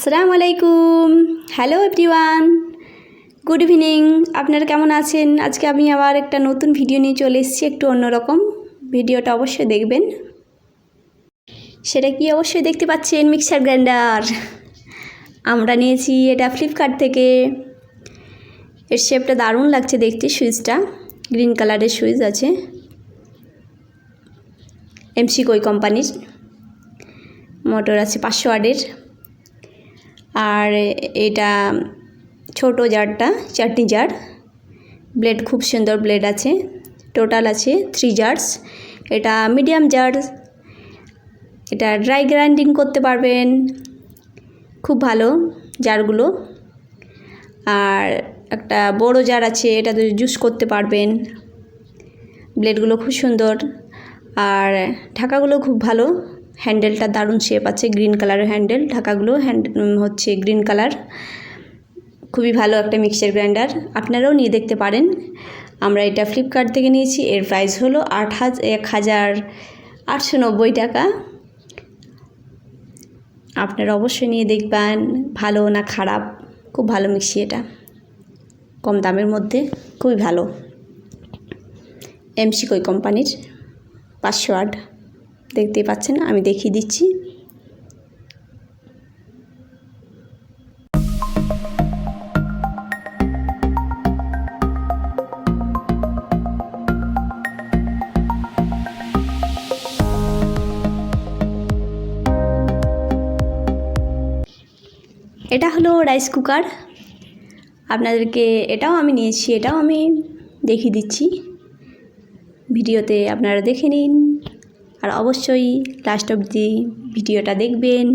আসসালামু আলাইকুম। Hello everyone, good evening. আপনারা কেমন আছেন? আজকে আমি আবার একটা নতুন ভিডিও নিয়ে চলে এসেছি, একটু অন্যরকম। ভিডিওটা অবশ্যই দেখবেন। সেটা কি অবশ্যই দেখতে পাচ্ছেন, মিক্সার গ্রাইন্ডার। আমরা নিয়েছি এটা ফ্লিপকার্ট থেকে। এর শেপটা দারুণ লাগছে দেখতে। সুইচটা গ্রিন কালারের সুইচ আছে, এমসি কোম্পানির। মোটর আছে 500 ওয়াটের। আর এটা ছোট জারটা চাটনি জার। ব্লেড খুব সুন্দর ব্লেড আছে। টোটাল আছে 3 জার্স। এটা মিডিয়াম জার। এটা ড্রাই গ্রাইন্ডিং করতে পারবেন, খুব ভালো জারগুলো। আর একটা বড় জার আছে, এটা জুস করতে পারবেন। ব্লেডগুলো খুব সুন্দর আর ঢাকাগুলো খুব ভালো। হ্যান্ডেলটা দারুণ শেপ আছে, গ্রিন কালারের হ্যান্ডেল। ঢাকাগুলো হচ্ছে গ্রিন কালার। খুবই ভালো একটা মিক্সার গ্রাইন্ডার, আপনারাও নিয়ে দেখতে পারেন। আমরা এটা ফ্লিপকার্ট থেকে নিয়েছি। এর প্রাইস হলো 1890 টাকা। আপনারা অবশ্যই নিয়ে দেখবেন ভালো না খারাপ। খুব ভালো মিক্সি, এটা কম দামের মধ্যে খুবই ভালো। এমসি কোম্পানির 500 ওয়াট। দেখতেই পাচ্ছেন, আমি দেখিয়ে দিচ্ছি। এটা হলো রাইস কুকার। আপনাদেরকে এটাও আমি নিয়েছি, এটাও আমি দেখিয়ে দিচ্ছি ভিডিওতে, আপনারা দেখে নিন। আর অবশ্যই লাস্ট অবধি ভিডিওটা দেখবেন।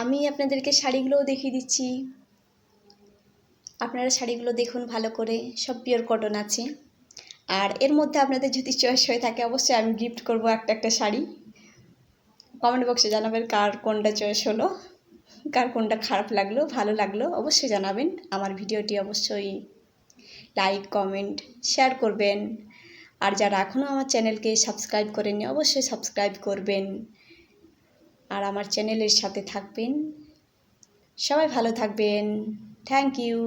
আমি আপনাদেরকে শাড়িগুলোও দেখিয়ে দিচ্ছি। আপনারা শাড়িগুলো দেখুন ভালো করে, সব পিওর কটন আছে। আর এর মধ্যে আপনাদের যদি চয়েস হয়ে থাকে, অবশ্যই আমি গিফট করব একটা শাড়ি। কমেন্ট বক্সে জানাবেন কার কোনটা চয়েস হলো, কার কোনটা খারাপ লাগলো, ভালো লাগলো, অবশ্যই জানাবেন। আমার ভিডিওটি অবশ্যই লাইক, কমেন্ট, শেয়ার করবেন। আর যারা এখনও আমার চ্যানেলকে সাবস্ক্রাইব করেননি, অবশ্যই সাবস্ক্রাইব করবেন আর আমার চ্যানেলের সাথে থাকবেন। সবাই ভালো থাকবেন। Thank you.